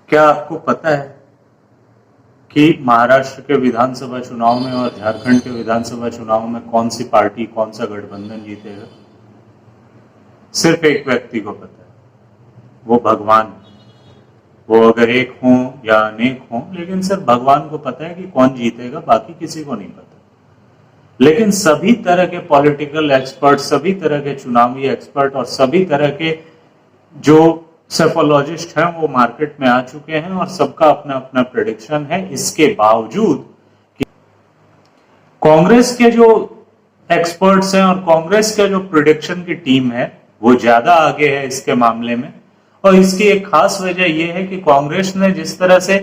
क्या आपको पता है कि महाराष्ट्र के विधानसभा चुनाव में और झारखंड के विधानसभा चुनाव में कौन सी पार्टी, कौन सा गठबंधन जीतेगा? सिर्फ एक व्यक्ति को पता है, वो भगवान। वो अगर एक हों या अनेक हों, लेकिन सिर्फ भगवान को पता है कि कौन जीतेगा, बाकी किसी को नहीं पता। लेकिन सभी तरह के पॉलिटिकल एक्सपर्ट, सभी तरह के चुनावी एक्सपर्ट और सभी तरह के जो सेफोलॉजिस्ट हैं वो मार्केट में आ चुके हैं और सबका अपना अपना प्रेडिक्शन है। इसके बावजूद कि कांग्रेस के जो एक्सपर्ट्स हैं और कांग्रेस के जो प्रेडिक्शन की टीम है वो ज्यादा आगे है इसके मामले में। और इसकी एक खास वजह यह है कि कांग्रेस ने जिस तरह से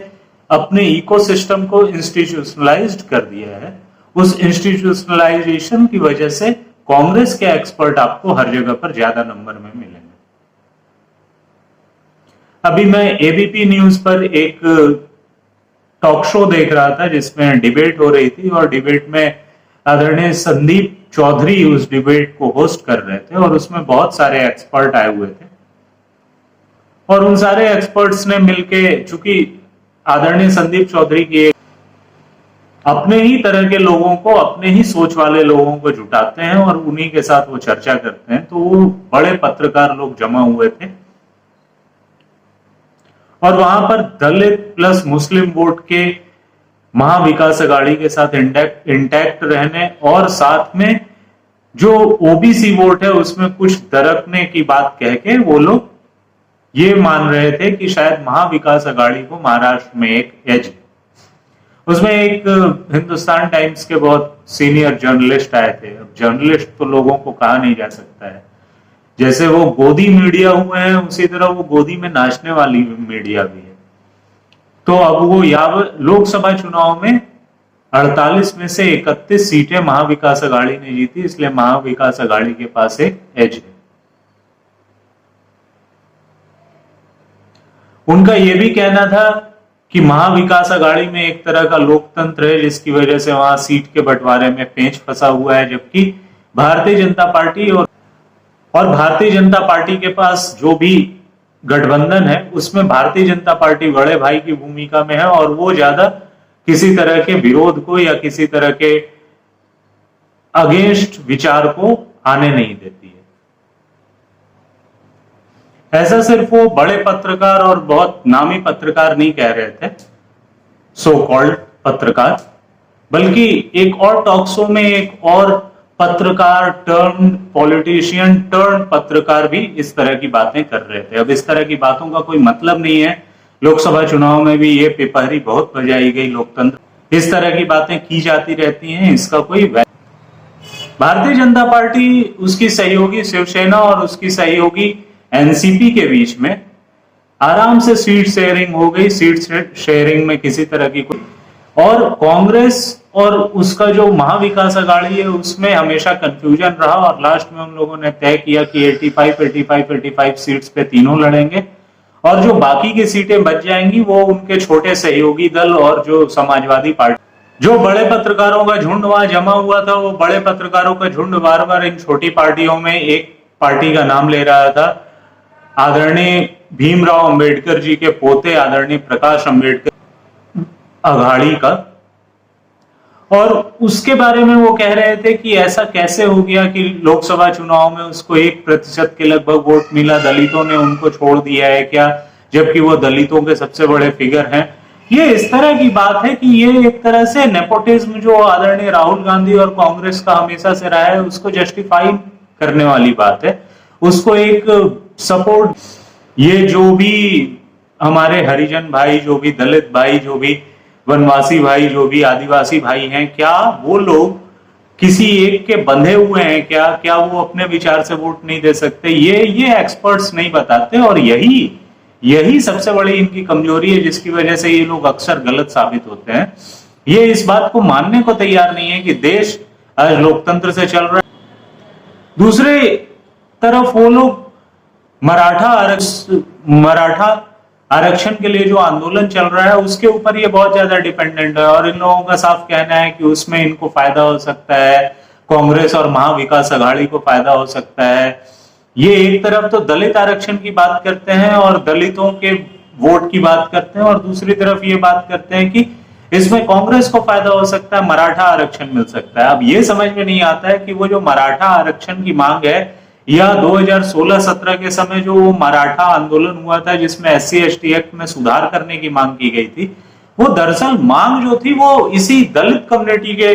अपने इकोसिस्टम को इंस्टीट्यूशनलाइज्ड कर दिया है, उस इंस्टीट्यूशनलाइजेशन की वजह से कांग्रेस के एक्सपर्ट आपको हर जगह पर ज्यादा नंबर में मिलेंगे। अभी मैं एबीपी न्यूज पर एक टॉक शो देख रहा था जिसमें डिबेट हो रही थी और डिबेट में आदरणीय संदीप चौधरी उस डिबेट को होस्ट कर रहे थे और उसमें बहुत सारे एक्सपर्ट आए हुए थे और उन सारे एक्सपर्ट्स ने मिलके, चूंकि आदरणीय संदीप चौधरी की अपने ही तरह के लोगों को, अपने ही सोच वाले लोगों को जुटाते हैं और उन्हीं के साथ वो चर्चा करते हैं, तो वो बड़े पत्रकार लोग जमा हुए थे और वहां पर दलित प्लस मुस्लिम वोट के महाविकास अघाड़ी के साथ इंटैक्ट रहने और साथ में जो ओबीसी वोट है उसमें कुछ दरकने की बात कह के वो लोग ये मान रहे थे कि शायद महाविकास अघाड़ी को महाराष्ट्र में एक एज है। उसमें एक हिंदुस्तान टाइम्स के बहुत सीनियर जर्नलिस्ट आए थे। अब जर्नलिस्ट तो लोगों को कहा नहीं जा सकता है, जैसे वो गोदी मीडिया हुए हैं उसी तरह वो गोदी में नाचने वाली मीडिया भी है। तो अब वो लोकसभा चुनाव में 48 में से 31 सीटें महाविकास अघाड़ी ने जीती, इसलिए महाविकास अघाड़ी के पास एक एज है। उनका यह भी कहना था कि महाविकास अघाड़ी में एक तरह का लोकतंत्र है जिसकी वजह से वहां सीट के बंटवारे में पेंच फंसा हुआ है, जबकि भारतीय जनता पार्टी और भारतीय जनता पार्टी के पास जो भी गठबंधन है उसमें भारतीय जनता पार्टी बड़े भाई की भूमिका में है और वो ज्यादा किसी तरह के विरोध को या किसी तरह के अगेंस्ट विचार को आने नहीं देती है। ऐसा सिर्फ वो बड़े पत्रकार और बहुत नामी पत्रकार नहीं कह रहे थे, सो कॉल्ड पत्रकार, बल्कि एक और टॉक शो में एक और पत्रकार टर्न पॉलिटिशियन टर्न पत्रकार भी इस तरह की बातें कर रहे थे। अब इस तरह की बातों का कोई मतलब नहीं है। लोकसभा चुनाव में भी ये पिपहरी बहुत बजाई गई, लोकतंत्र इस तरह की बातें की जाती रहती हैं, इसका कोई भारतीय जनता पार्टी, उसकी सहयोगी शिवसेना और उसकी सहयोगी एनसीपी के बीच में आराम से सीट शेयरिंग हो गई। सीट शेयरिंग में किसी तरह की कोई, और कांग्रेस और उसका जो महाविकास अघाड़ी है उसमें हमेशा कंफ्यूजन रहा और लास्ट में हम लोगों ने तय किया कि 85 सीट्स पे तीनों लड़ेंगे और जो बाकी की सीटें बच जाएंगी वो उनके छोटे सहयोगी दल और जो समाजवादी पार्टी, जो बड़े पत्रकारों का झुंड वहां जमा हुआ था, वो बड़े पत्रकारों का झुंड बार बार इन छोटी पार्टियों में एक पार्टी का नाम ले रहा था, आदरणीय भीमराव अंबेडकर जी के पोते आदरणीय प्रकाश अंबेडकर अघाड़ी का। और उसके बारे में वो कह रहे थे कि ऐसा कैसे हो गया कि लोकसभा चुनाव में उसको 1% के लगभग वोट मिला, दलितों ने उनको छोड़ दिया है क्या, जबकि वो दलितों के सबसे बड़े फिगर हैं। ये इस तरह की बात है कि ये एक तरह से नेपोटिज्म जो आदरणीय राहुल गांधी और कांग्रेस का हमेशा से रहा है उसको जस्टिफाई करने वाली बात है, उसको एक सपोर्ट, ये जो भी हमारे हरिजन भाई, जो भी दलित भाई, जो भी वनवासी भाई, जो भी आदिवासी भाई हैं, क्या वो लोग किसी एक के बंधे हुए हैं क्या वो अपने विचार से वोट नहीं दे सकते? ये एक्सपर्ट्स नहीं बताते और यही सबसे बड़ी इनकी कमजोरी है जिसकी वजह से ये लोग अक्सर गलत साबित होते हैं। ये इस बात को मानने को तैयार नहीं है कि देश आज लोकतंत्र से चल रहा है। दूसरे तरफ वो लोग मराठा आरक्षण के लिए जो आंदोलन चल रहा है उसके ऊपर ये बहुत ज्यादा डिपेंडेंट है और इन लोगों का साफ कहना है कि उसमें इनको फायदा हो सकता है, कांग्रेस और महाविकास अघाड़ी को फायदा हो सकता है। ये एक तरफ तो दलित आरक्षण की बात करते हैं और दलितों के वोट की बात करते हैं और दूसरी तरफ ये बात करते हैं कि इसमें कांग्रेस को फायदा हो सकता है, मराठा आरक्षण मिल सकता है। अब ये समझ में नहीं आता है कि वो जो मराठा आरक्षण की मांग है या 2016-17 के समय जो वो मराठा आंदोलन हुआ था जिसमें SC/ST एक्ट में सुधार करने की मांग की गई थी, वो दरअसल मांग जो थी वो इसी दलित कम्युनिटी के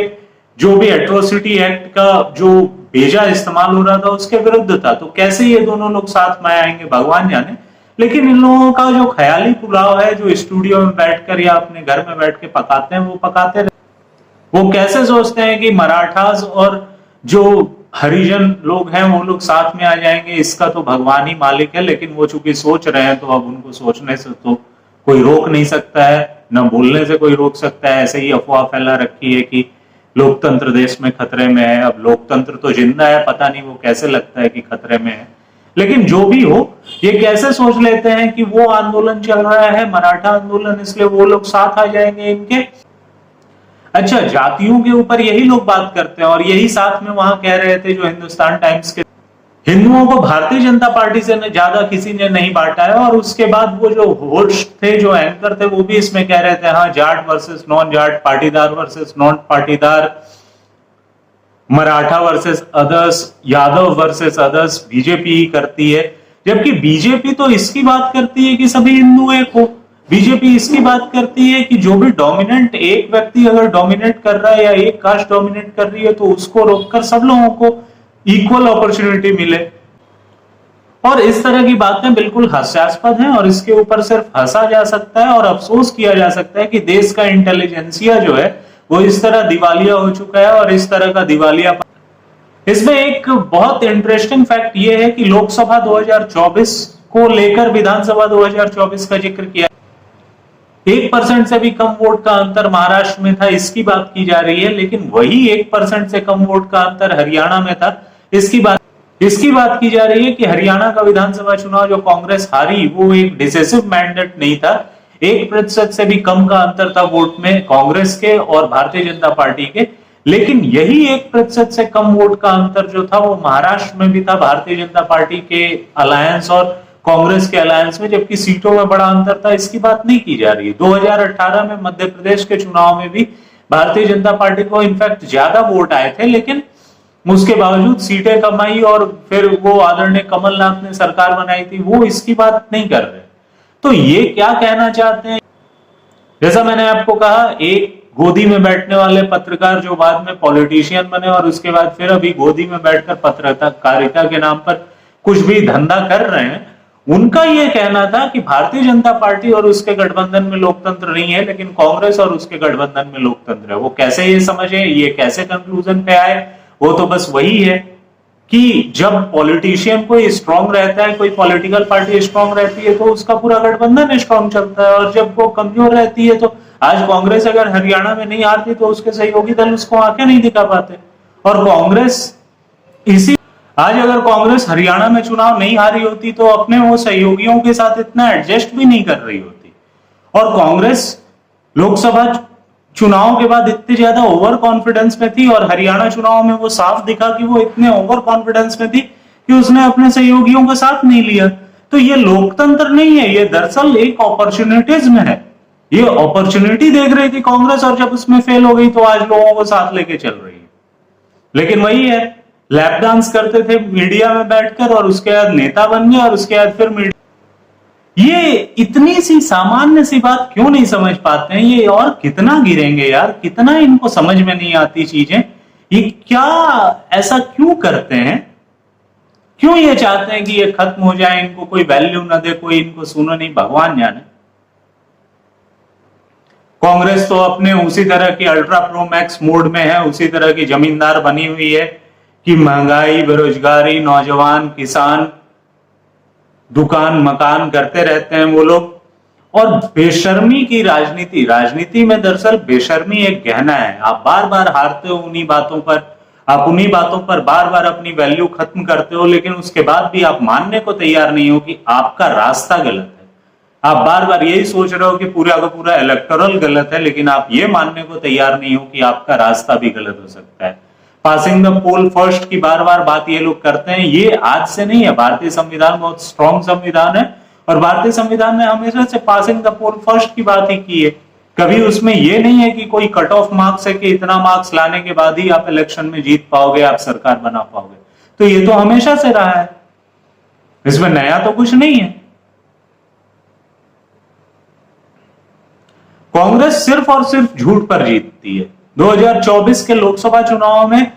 जो भी एट्रोसिटी एक्ट का जो बेजा इस्तेमाल हो रहा था उसके विरुद्ध था। तो कैसे ये दोनों लोग साथ में आएंगे भगवान जाने। लेकिन इन लोगों का जो ख्याली पुलाव है जो स्टूडियो में बैठकर या अपने घर में बैठ के पकाते हैं वो पकाते रहते। वो कैसे सोचते हैं कि मराठास और जो हरिजन लोग हैं वो लोग साथ में आ जाएंगे, इसका तो भगवान ही मालिक है। लेकिन वो चूंकि सोच रहे हैं तो अब उनको सोचने से तो कोई रोक नहीं सकता है, न बोलने से कोई रोक सकता है। ऐसे ही अफवाह फैला रखी है कि लोकतंत्र देश में खतरे में है। अब लोकतंत्र तो जिंदा है, पता नहीं वो कैसे लगता है कि खतरे में है। लेकिन जो भी हो, ये कैसे सोच लेते हैं कि वो आंदोलन चल रहा है मराठा आंदोलन, इसलिए वो लोग साथ आ जाएंगे इनके। अच्छा, जातियों के ऊपर यही लोग बात करते हैं और यही साथ में वहां कह रहे थे जो हिंदुस्तान टाइम्स के, हिंदुओं को भारतीय जनता पार्टी से ज्यादा किसी ने नहीं बांटा है। और उसके बाद वो जो होस्ट थे, जो एंकर थे, वो भी इसमें कह रहे थे हाँ, Jat versus non Jat, Patidar versus non Patidar, Maratha versus others, Yadav versus others, BJP ही करती है। जबकि बीजेपी तो इसकी बात करती है कि सभी हिंदू एक हो। बीजेपी इसकी बात करती है कि जो भी डोमिनेंट एक व्यक्ति अगर डोमिनेट कर रहा है या एक कास्ट डोमिनेट कर रही है तो उसको रोककर सब लोगों को इक्वल अपॉर्चुनिटी मिले। और इस तरह की बातें बिल्कुल हास्यास्पद हैं और इसके ऊपर सिर्फ हंसा जा सकता है और अफसोस किया जा सकता है कि देश का इंटेलिजेंसिया जो है वो इस तरह दिवालिया हो चुका है। और इस तरह का दिवालिया, इसमें एक बहुत इंटरेस्टिंग फैक्ट ये है कि लोकसभा 2024 को लेकर विधानसभा 2024 का जिक्र किया, 1% से भी कम वोट का अंतर महाराष्ट्र में था, इसकी बात की जा रही है। लेकिन वही 1% से कम वोट का अंतर हरियाणा में था, इसकी बात की जा रही है कि हरियाणा का विधानसभा चुनाव जो कांग्रेस हारी वो एक डिसिसिव मैंडेट नहीं था। 1% से भी कम का अंतर था वोट में कांग्रेस के और भारतीय जनता पार्टी के। लेकिन यही 1% से कम वोट का अंतर जो था वो महाराष्ट्र में भी था, भारतीय जनता पार्टी के अलायंस और कांग्रेस के अलायंस में, जबकि सीटों में बड़ा अंतर था, इसकी बात नहीं की जा रही है। 2018 में मध्य प्रदेश के चुनाव में भी भारतीय जनता पार्टी को इनफैक्ट ज्यादा वोट आए थे, लेकिन उसके बावजूद सीटें कम आई और फिर वो आदरणीय कमलनाथ ने सरकार बनाई थी, वो इसकी बात नहीं कर रहे। तो ये क्या कहना चाहते हैं, जैसा मैंने आपको कहा, एक गोदी में बैठने वाले पत्रकार जो बाद में पॉलिटिशियन बने और उसके बाद फिर अभी गोदी में बैठकर पत्रकारिता के नाम पर कुछ भी धंधा कर रहे हैं, उनका यह कहना था कि भारतीय जनता पार्टी और उसके गठबंधन में लोकतंत्र नहीं है, लेकिन कांग्रेस और उसके गठबंधन में लोकतंत्र है। वो कैसे ये समझे, ये कैसे कंक्लूजन पे आए, वो तो बस वही है कि जब पॉलिटिशियन कोई स्ट्रांग रहता है, कोई पॉलिटिकल पार्टी स्ट्रांग रहती है तो उसका पूरा गठबंधन स्ट्रांग चलता है, और जब वो कमजोर रहती है तो आज कांग्रेस अगर हरियाणा में नहीं हारती तो उसके सहयोगी दल उसको आंखें नहीं दिखा पाते। और कांग्रेस आज अगर कांग्रेस हरियाणा में चुनाव नहीं हारी होती तो अपने वो सहयोगियों के साथ इतना एडजस्ट भी नहीं कर रही होती। और कांग्रेस लोकसभा चुनाव के बाद इतनी ज्यादा ओवर कॉन्फिडेंस में थी और हरियाणा चुनाव में वो साफ दिखा कि वो इतने ओवर कॉन्फिडेंस में थी कि उसने अपने सहयोगियों का साथ नहीं लिया। तो ये लोकतंत्र नहीं है, ये दरअसल एक अपॉर्चुनिटीज्म है। ये अपॉर्चुनिटी देख रही थी कांग्रेस और जब उसमें फेल हो गई तो आज लोगों को साथ लेके चल रही है। लेकिन वही है, लैप डांस करते थे मीडिया में बैठकर और उसके बाद नेता बन गए और उसके बाद फिर मीडिया। ये इतनी सी सामान्य सी बात क्यों नहीं समझ पाते हैं ये, और कितना गिरेंगे यार, कितना इनको समझ में नहीं आती चीजें। ये क्या ऐसा क्यों करते हैं, क्यों ये चाहते हैं कि ये खत्म हो जाए, इनको कोई वैल्यू ना दे, कोई इनको सुनो नहीं, भगवान जाने। कांग्रेस तो अपने उसी तरह की अल्ट्रा प्रो मैक्स मोड में है, उसी तरह की जमींदार बनी हुई है कि महंगाई, बेरोजगारी, नौजवान, किसान दुकान मकान करते रहते हैं वो लोग। और बेशर्मी की राजनीति में दरअसल बेशर्मी एक गहना है। आप बार बार हारते हो उन्हीं बातों पर, आप उन्हीं बातों पर बार बार अपनी वैल्यू खत्म करते हो, लेकिन उसके बाद भी आप मानने को तैयार नहीं हो कि आपका रास्ता गलत है। आप बार बार यही सोच रहे हो कि पूरा का पूरा इलेक्टोरल गलत है, लेकिन आप ये मानने को तैयार नहीं हो कि आपका रास्ता भी गलत हो सकता है। पासिंग द पोल फर्स्ट की बार बार बात ये लोग करते हैं, ये आज से नहीं है। भारतीय संविधान बहुत स्ट्रॉन्ग संविधान है और भारतीय संविधान ने हमेशा से पासिंग द पोल फर्स्ट की बात ही की है। कभी उसमें यह नहीं है कि कोई कट ऑफ मार्क्स है कि इतना मार्क्स लाने के बाद ही आप इलेक्शन में जीत पाओगे, आप सरकार बना पाओगे। तो ये तो हमेशा से रहा है, इसमें नया तो कुछ नहीं है। कांग्रेस सिर्फ और सिर्फ झूठ पर जीतती है। 2024 के लोकसभा चुनाव में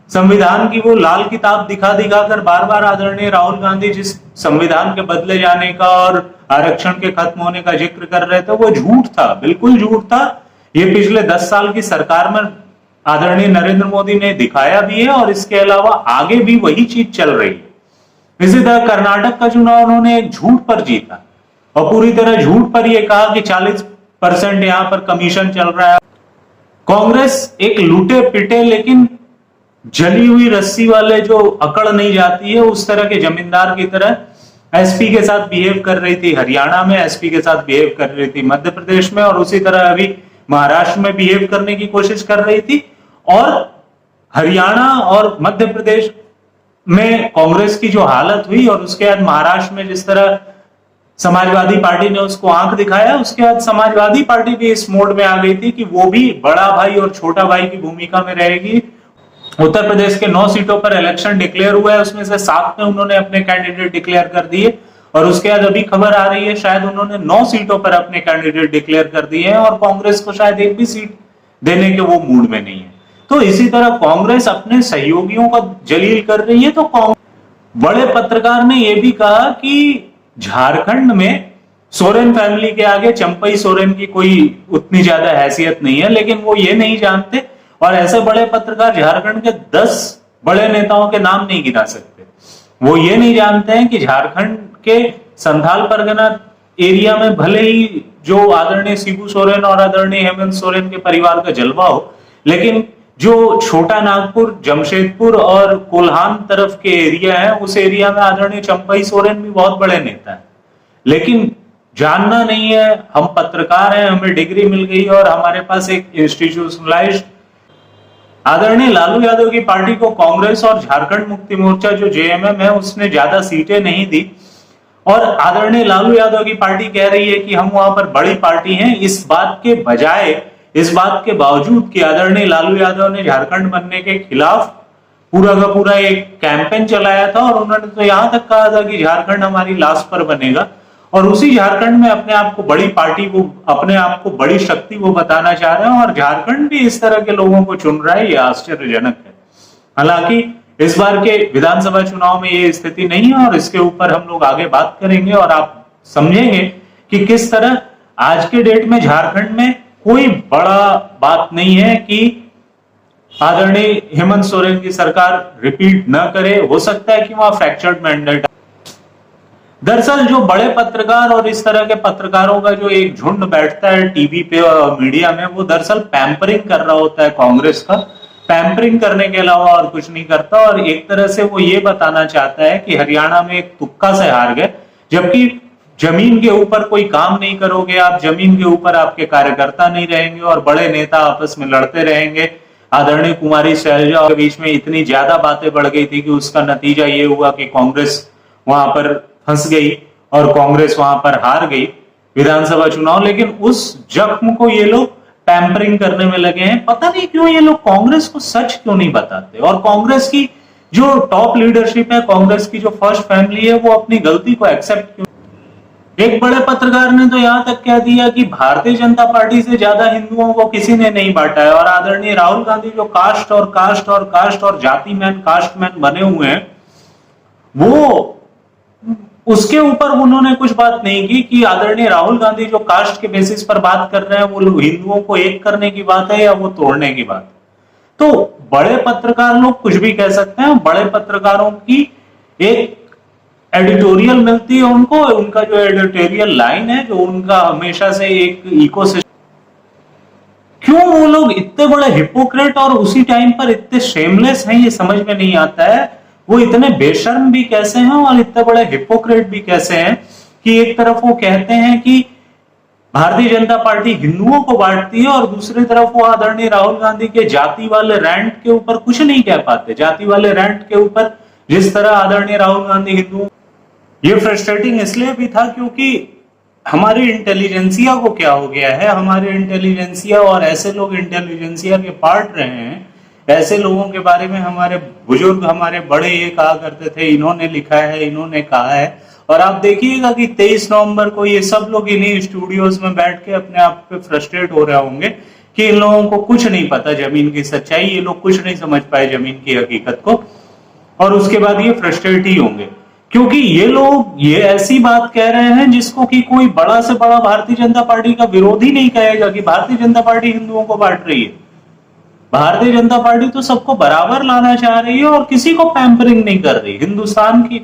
संविधान की वो लाल किताब दिखा दिखाकर बार बार आदरणीय राहुल गांधी जिस संविधान के बदले जाने का और आरक्षण के खत्म होने का जिक्र कर रहे थे, वो झूठ था, बिल्कुल झूठ था। ये पिछले 10 साल की सरकार में आदरणीय नरेंद्र मोदी ने दिखाया भी है और इसके अलावा आगे भी वही चीज चल रही है। इसी तरह कर्नाटक का चुनाव उन्होंने एक झूठ पर जीता और पूरी तरह झूठ पर यह कहा कि 40% यहां पर कमीशन चल रहा है। कांग्रेस एक लूटे पिटे लेकिन जली हुई रस्सी वाले जो अकड़ नहीं जाती है, उस तरह के जमींदार की तरह एसपी के साथ बिहेव कर रही थी। हरियाणा में एसपी के साथ बिहेव कर रही थी, मध्य प्रदेश में, और उसी तरह अभी महाराष्ट्र में बिहेव करने की कोशिश कर रही थी। और हरियाणा और मध्य प्रदेश में कांग्रेस की जो हालत हुई और उसके बाद महाराष्ट्र में जिस तरह समाजवादी पार्टी ने उसको आंख दिखाया, उसके बाद समाजवादी पार्टी भी इस मोड में आ गई थी कि वो भी बड़ा भाई और छोटा भाई की भूमिका में रहेगी। उत्तर प्रदेश के 9 सीटों पर इलेक्शन डिक्लेयर हुआ है, उसमें से 7 में उन्होंने अपने कैंडिडेट डिक्लेयर कर दिए और उसके बाद अभी खबर आ रही है शायद उन्होंने 9 सीटों पर अपने कैंडिडेट डिक्लेयर कर दिए हैं और कांग्रेस को शायद एक भी सीट देने के वो मूड में नहीं है। तो इसी तरह कांग्रेस अपने सहयोगियों का जलील कर रही है। तो बड़े पत्रकार ने यह भी कहा कि झारखंड में सोरेन फैमिली के आगे चंपई सोरेन की कोई उतनी ज्यादा हैसियत नहीं है, लेकिन वो ये नहीं जानते और ऐसे बड़े पत्रकार झारखंड के 10 बड़े नेताओं के नाम नहीं गिना सकते। वो ये नहीं जानते हैं कि झारखंड के संथाल परगना एरिया में भले ही जो आदरणीय शिबू सोरेन और आदरणीय हेमंत सोरेन के परिवार का जलवा हो, लेकिन जो छोटा नागपुर, जमशेदपुर और कोल्हान तरफ के एरिया है, उस एरिया में आदरणीय चंपई सोरेन भी बहुत बड़े नेता है। लेकिन जानना नहीं है, हम पत्रकार हैं, हमें डिग्री मिल गई और हमारे पास एक इंस्टीट्यूशनलाइज्ड आदरणीय लालू यादव की पार्टी को कांग्रेस और झारखंड मुक्ति मोर्चा जो जेएमएम है उसने ज्यादा सीटें नहीं दी और आदरणीय लालू यादव की पार्टी कह रही है कि हम वहां पर बड़ी पार्टी हैं। इस बात के बजाय, इस बात के बावजूद कि आदरणीय लालू यादव ने झारखंड बनने के खिलाफ पूरा का पूरा एक कैंपेन चलाया था और उन्होंने तो यहां तक कहा था कि झारखंड हमारी लाश पर बनेगा और उसी झारखंड में अपने आप को बड़ी पार्टी, वो अपने आप को बड़ी शक्ति वो बताना चाह रहे हैं और झारखंड भी इस तरह के लोगों को चुन रहा है। ये आश्चर्यजनक है। हालांकि इस बार के विधानसभा चुनाव में ये स्थिति नहीं है और इसके ऊपर हम लोग आगे बात करेंगे और आप समझेंगे कि किस तरह आज के डेट में झारखंड में कोई बड़ा बात नहीं है कि आदरणीय हेमंत सोरेन की सरकार रिपीट न करे। हो सकता है कि वहां फ्रैक्चर्ड मैंडेट। दरअसल जो बड़े पत्रकार और इस तरह के पत्रकारों का जो एक झुंड बैठता है टीवी पे और मीडिया में, वो दरअसल पैम्परिंग कर रहा होता है कांग्रेस का। पैम्परिंग करने के अलावा और कुछ नहीं करता और एक तरह से वो ये बताना चाहता है कि हरियाणा में एक तुक्का से हार गए, जबकि जमीन के ऊपर कोई काम नहीं करोगे आप, जमीन के ऊपर आपके कार्यकर्ता नहीं रहेंगे और बड़े नेता आपस में लड़ते रहेंगे। आदरणीय कुमारी शैलजा के बीच में इतनी ज्यादा बातें बढ़ गई थी कि उसका नतीजा ये हुआ कि कांग्रेस वहां पर फंस गई और कांग्रेस वहां पर हार गई विधानसभा चुनाव। लेकिन उस जख्म को ये लोग पैम्परिंग करने में लगे हैं। पता नहीं क्यों ये लोग कांग्रेस को सच क्यों नहीं बताते और कांग्रेस की जो टॉप लीडरशिप है, कांग्रेस की जो फर्स्ट फैमिली है, वो अपनी गलती को एक्सेप्ट क्यों। एक बड़े पत्रकार ने तो यहां तक कह दिया कि भारतीय जनता पार्टी से ज्यादा हिंदुओं को किसी ने नहीं बांटा है और आदरणीय राहुल गांधी जो कास्ट और जाति मैन, कास्ट मैन बने हुए हैं, वो उसके ऊपर उन्होंने कुछ बात नहीं की कि आदरणीय राहुल गांधी जो कास्ट के बेसिस पर बात कर रहे हैं वो हिंदुओं को एक करने की बात है या वो तोड़ने की बात है। तो बड़े पत्रकार लोग कुछ भी कह सकते हैं। बड़े पत्रकारों की एक एडिटोरियल मिलती है उनको, उनका जो एडिटोरियल लाइन है, जो उनका हमेशा से एक इकोसिस्टम। क्यों वो लोग इतने बड़े हिपोक्रेट और उसी टाइम पर इतने शेमलेस हैं, ये समझ में नहीं आता है। वो इतने बेशर्म भी कैसे हैं और इतने बड़े हिपोक्रेट भी कैसे हैं कि एक तरफ वो कहते हैं कि भारतीय जनता पार्टी हिंदुओं को बांटती है और दूसरी तरफ वो आदरणीय राहुल गांधी के जाति वाले रैंट के ऊपर कुछ नहीं कह पाते। जाति वाले रैंट के ऊपर जिस तरह आदरणीय राहुल गांधी हिंदुओं, ये फ्रस्ट्रेटिंग इसलिए भी था क्योंकि हमारी इंटेलिजेंसिया को क्या हो गया है, हमारे इंटेलिजेंसिया और ऐसे लोग इंटेलिजेंसिया के पार्ट रहे हैं, ऐसे लोगों के बारे में हमारे बुजुर्ग, हमारे बड़े ये कहा करते थे, इन्होंने लिखा है, इन्होंने कहा है। और आप देखिएगा कि 23 नवंबर को ये सब लोग इन्हीं स्टूडियोज में बैठ के अपने आप पे फ्रस्ट्रेट हो रहे होंगे कि इन लोगों को कुछ नहीं पता जमीन की सच्चाई, ये लोग कुछ नहीं समझ पाए जमीन की हकीकत को, और उसके बाद ये फ्रस्ट्रेट ही होंगे क्योंकि ये लोग ये ऐसी बात कह रहे हैं जिसको कि कोई बड़ा से बड़ा भारतीय जनता पार्टी का विरोधी नहीं कहेगा कि भारतीय जनता पार्टी हिंदुओं को बांट रही है। भारतीय जनता पार्टी तो सबको बराबर लाना चाह रही है और किसी को पैम्परिंग नहीं कर रही। हिंदुस्तान की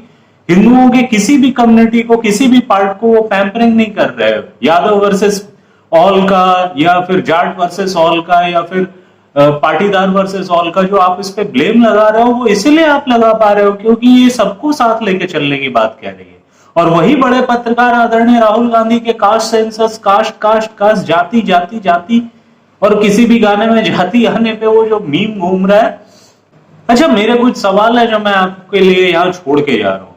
हिंदुओं के किसी भी कम्युनिटी को, किसी भी पार्ट को वो पैम्परिंग नहीं कर रहे। यादव वर्सेस ऑल का, या फिर जाट वर्सेस ऑल का, या फिर पाटीदार वर्सेस ऑल का जो आप इस पे ब्लेम लगा रहे हो, वो इसीलिए आप लगा पा रहे हो क्योंकि ये सबको साथ लेके चलने की बात कह रही है। और वही बड़े पत्रकार आदरणीय राहुल गांधी के caste census, caste caste caste, जाति जाति जाति, और किसी भी गाने में जाति आने पे वो जो मीम घूम रहा है। अच्छा, मेरे कुछ सवाल है जो मैं आपके लिए यहाँ छोड़ के जा रहा हूँ।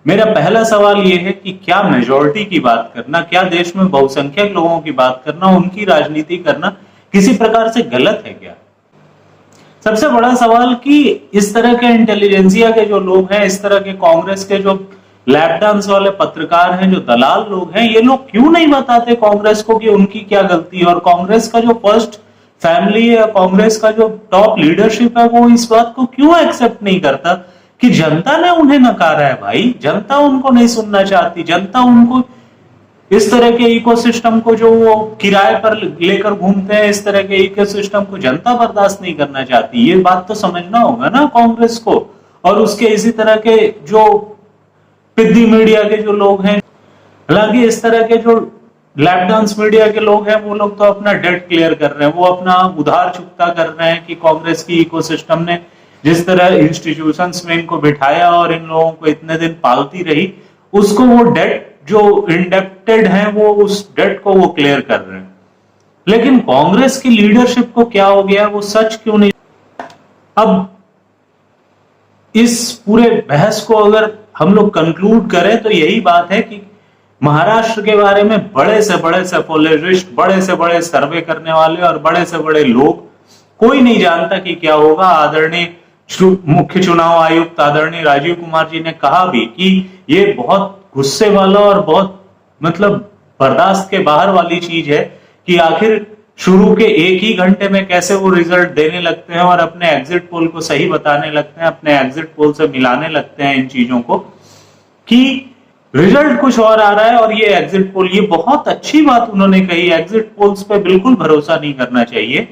मेरा पहला सवाल ये है कि क्या मेजोरिटी की बात करना, क्या देश में बहुसंख्यक लोगों की बात करना, उनकी राजनीति करना किसी प्रकार से गलत है क्या? सबसे बड़ा सवाल कि इस तरह के इंटेलिजेंसिया के जो लोग हैं, इस तरह के कांग्रेस के जो लैप डांस वाले पत्रकार हैं, जो दलाल लोग हैं, ये लोग क्यों नहीं बताते कांग्रेस को कि उनकी क्या गलती है? और कांग्रेस का जो फर्स्ट फैमिली है, कांग्रेस का जो टॉप लीडरशिप है, वो इस बात को क्यों एक्सेप्ट नहीं करता कि जनता ने उन्हें नकारा है? भाई, जनता उनको नहीं सुनना चाहती, जनता उनको इस तरह के इकोसिस्टम को जो वो किराए पर लेकर घूमते हैं, इस तरह के इकोसिस्टम को जनता बर्दाश्त नहीं करना चाहती। ये बात तो समझना होगा ना कांग्रेस को। और उसके इसी तरह के जो पिद्दी मीडिया के जो लोग हैं, हालांकि इस तरह के जो लैप डांस मीडिया के लोग हैं, वो लोग तो अपना डेट क्लियर कर रहे हैं, वो अपना उधार चुकता कर रहे हैं कि कांग्रेस की इकोसिस्टम ने जिस तरह इंस्टीट्यूशंस में इनको बिठाया और इन लोगों को इतने दिन पालती रही, उसको वो डेट जो इंडेप्टेड है, वो उस डेट को वो क्लियर कर रहे हैं। लेकिन कांग्रेस की लीडरशिप को क्या हो गया, वो सच क्यों नहीं? अब इस पूरे बहस को अगर हम लोग कंक्लूड करें तो यही बात है कि महाराष्ट्र के बारे में बड़े से बड़े सेफोलॉजिस्ट, बड़े से बड़े सर्वे करने वाले और बड़े से बड़े लोग, कोई नहीं जानता कि क्या होगा। आदरणीय मुख्य चुनाव आयुक्त आदरणीय राजीव कुमार जी ने कहा भी कि ये बहुत गुस्से वाला और बहुत मतलब बर्दाश्त के बाहर वाली चीज है कि आखिर शुरू के एक ही घंटे में कैसे वो रिजल्ट देने लगते हैं और अपने एग्जिट पोल को सही बताने लगते हैं, अपने एग्जिट पोल से मिलाने लगते हैं इन चीजों को कि रिजल्ट कुछ और आ रहा है और ये एग्जिट पोल। ये बहुत अच्छी बात उन्होंने कही, एग्जिट पोल्स पे बिल्कुल भरोसा नहीं करना चाहिए।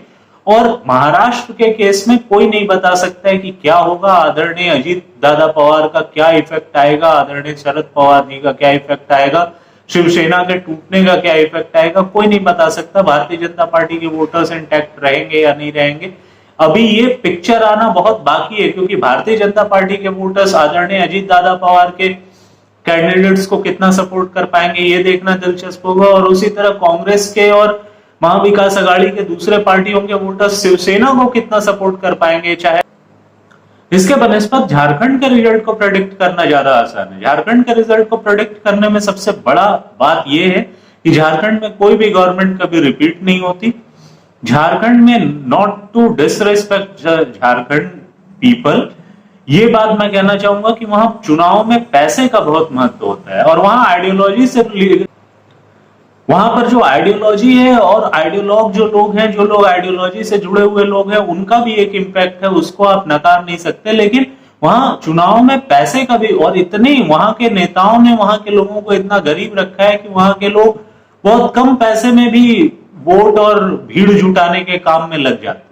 और महाराष्ट्र के केस में कोई नहीं बता सकता है कि क्या होगा, आदरणीय अजीत दादा पवार का क्या इफेक्ट आएगा, आदरणीय शरद पवार जी का क्या इफेक्ट आएगा, शिवसेना के टूटने का क्या इफेक्ट आएगा, कोई नहीं बता सकता। भारतीय जनता पार्टी के वोटर्स इंटैक्ट रहेंगे या नहीं रहेंगे, अभी ये पिक्चर आना बहुत बाकी है, क्योंकि भारतीय जनता पार्टी के वोटर्स आदरणीय अजीत दादा पवार के कैंडिडेट्स को कितना सपोर्ट कर पाएंगे ये देखना दिलचस्प होगा। और उसी तरह कांग्रेस के और महाविकास अघाड़ी के दूसरे पार्टियों के वोटर्स शिवसेना को कितना सपोर्ट कर पाएंगे। चाहे इसके बनिस्बत झारखंड के रिजल्ट को प्रेडिक्ट करना ज्यादा आसान है। झारखंड के रिजल्ट को प्रेडिक्ट करने में सबसे बड़ा बात यह है कि झारखंड में कोई भी गवर्नमेंट कभी रिपीट नहीं होती। झारखंड में, not to disrespect Jharkhand people, ये बात मैं कहना चाहूंगा कि वहां चुनाव में पैसे का बहुत महत्व होता है और वहां आइडियोलॉजी से, वहां पर जो आइडियोलॉजी है और आइडियोलॉग जो लोग हैं, जो लोग आइडियोलॉजी से जुड़े हुए लोग हैं, उनका भी एक इम्पैक्ट है, उसको आप नकार नहीं सकते। लेकिन वहां चुनाव में पैसे का भी, और इतने वहां के नेताओं ने वहां के लोगों को इतना गरीब रखा है कि वहां के लोग बहुत कम पैसे में भी वोट और भीड़ जुटाने के काम में लग जाते हैं।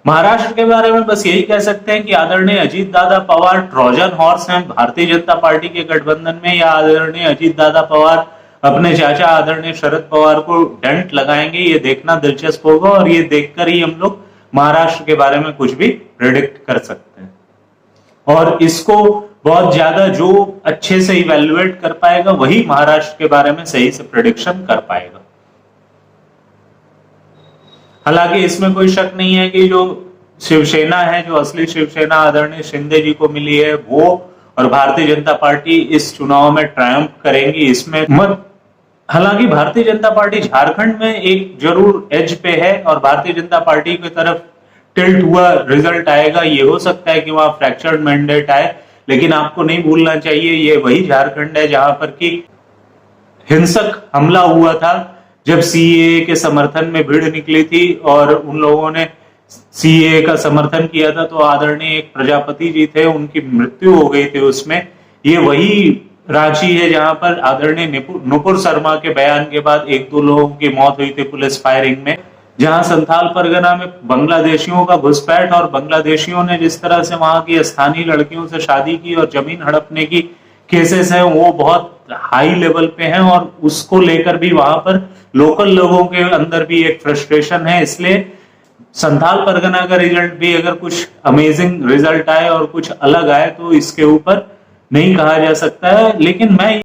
महाराष्ट्र के बारे में बस यही कह सकते हैं कि आदरणीय अजीत दादा पवार ट्रोजन हॉर्स हैं भारतीय जनता पार्टी के गठबंधन में, या आदरणीय अजीत दादा पवार अपने चाचा आदरणीय शरद पवार को डेंट लगाएंगे, ये देखना दिलचस्प होगा। और ये देखकर ही हम लोग महाराष्ट्र के बारे में कुछ भी प्रेडिक्ट कर सकते हैं। और इसको बहुत ज्यादा जो अच्छे से इवेल्युएट कर पाएगा वही महाराष्ट्र के बारे में सही से प्रेडिक्शन कर पाएगा। हालांकि इसमें कोई शक नहीं है कि जो शिवसेना है, जो असली शिवसेना आदरणीय शिंदे जी को मिली है, वो और भारतीय जनता पार्टी इस चुनाव में ट्रायम्फ करेंगी, इसमें मत। हालांकि भारतीय जनता पार्टी झारखंड में एक जरूर एज पे है और भारतीय जनता पार्टी की तरफ टिल्ट हुआ रिजल्ट आएगा। ये हो सकता है कि वहां फ्रैक्चर्ड मैंडेट आए, लेकिन आपको नहीं भूलना चाहिए ये वही झारखंड है जहां पर कि हिंसक हमला हुआ था जब सीएए के समर्थन में भीड़ निकली थी और उन लोगों ने सीएए का समर्थन किया था, तो आदरणीय एक प्रजापति जी थे, उनकी मृत्यु हो गई थी उसमें। ये वही रांची है जहां पर आदरणीय नुपुर शर्मा के बयान के बाद 1-2 लोगों की मौत हुई थी पुलिस फायरिंग में, जहां संथाल परगना में बांग्लादेशियों का घुसपैठ और बांग्लादेशियों ने जिस तरह से वहां की स्थानीय लड़कियों से शादी की और जमीन हड़पने की केसेस हैं वो बहुत हाई लेवल पे हैं, और उसको लेकर भी वहां पर लोकल लोगों के अंदर भी एक फ्रस्ट्रेशन है। इसलिए संथाल परगना का रिजल्ट भी अगर कुछ अमेजिंग रिजल्ट आए और कुछ अलग आए तो इसके ऊपर नहीं कहा जा सकता है, लेकिन मैं